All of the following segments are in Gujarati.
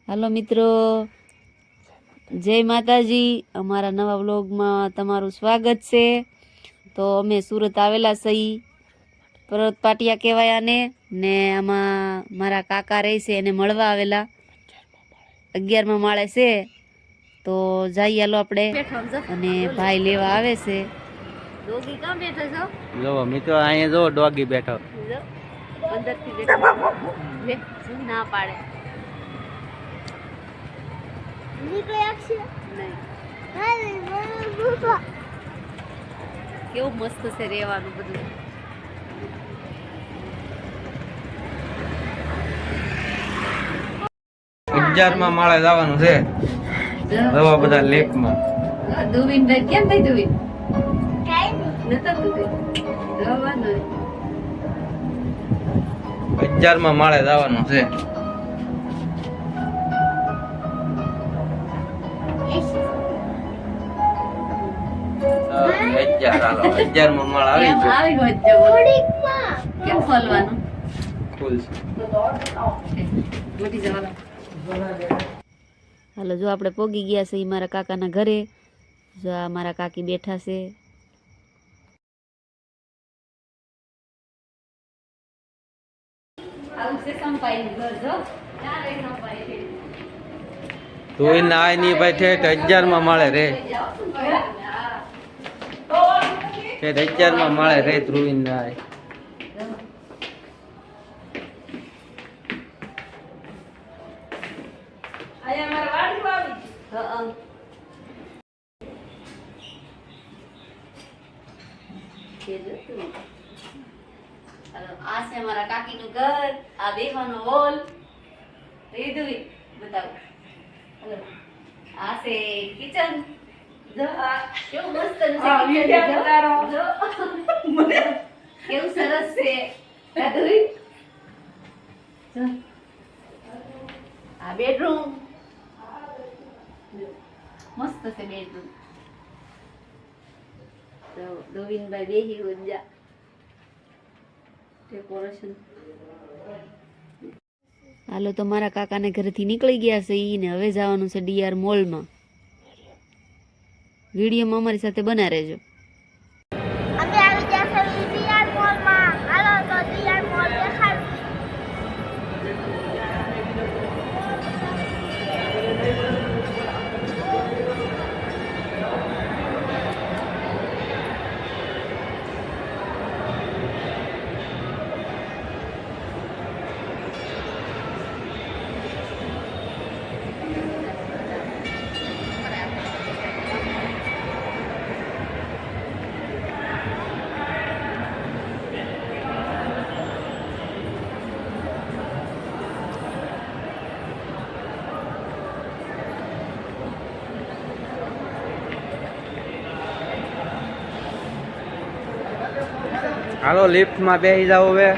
હાલો મિત્રો, જય માતાજી. અમારા નવા વ્લોગમાં તમારું સ્વાગત છે. તો અમે સુરત આવેલા સહી પરત પાટિયા કહેવાય ને આમાં મારા કાકા રહે છે એને મળવા આવેલા 11મા માળે છે. તો જઈએ હાલો આપણે, અને ભાઈ લેવા આવે છે. ડોગી કામ બેઠો છો? જો મિત્રો અહીંયા જો ડોગી બેઠો. અંદરથી બેઠો ના પાડે. કેવું મસ્ત છે રેવાનું બધું. માં માળે જવાનું છે. રવા બધા લેકમાં. દુવિન ભાઈ કેમ થઈ દુવિન? નતો દુવિન. રવાનું. 11માં માળે જવાનું છે. 11માં માળ આવી ગયો. આવી ગયો. કેમ ખોલવાનું? ખુલ મોટી જવાનું. હાલો, જો આપણે પોગી ગયા છે મારા કાકાના ઘરે. જો આ મારા કાકી બેઠા છે. તું ના ની બેઠે 11માં માળે રે. 11માં માળે રે ધ્રુવીન ના. આ છે મારા કાકી નું ઘર. આ બેહવાનો હોલ. બતાવો. આ છે કિચન. કેવું મસ્ત કેવું સરસ છે. આ બેડરૂમ મસ્ત છે. બેડરૂમ તો ગોવિંદભાઈ બેહી ઉજા ડેકોરેશન. હાલો, તો મારા કાકાને ઘરેથી નીકળી ગયા છે ને હવે જવાનું છે ડીઆર મોલમાં. વિડીયોમાં અમારી સાથે બના રહેજો. અમે આવી ગયા છે ડીઆર મોલમાં. હાલો તો ડીઆર મોલ દેખાડ. હાલો, લિફ્ટમાં બેસી જાવ હવે.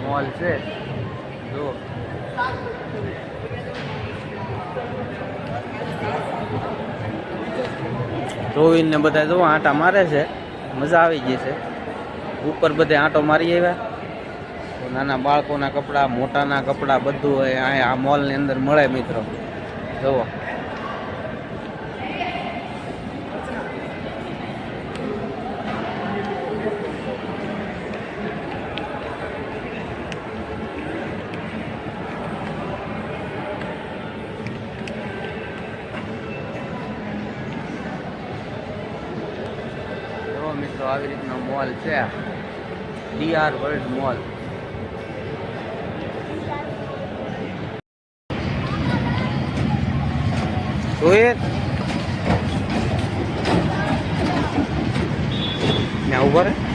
મોલ છે જો ધોવીને ને બધા જો આંટા મારે છે, મજા આવી ગઈ છે. ઉપર બધે આંટો મારી આવ્યા. તો નાના બાળકોના કપડાં, મોટાના કપડાં બધું અહીંયા આ મોલની અંદર મળે મિત્રો. જુઓ મિત્રો, આવી રીતનો મોલ છે ડીઆર વર્લ્ડ મોલ. રોહિત ત્યાં ઉભા રહે.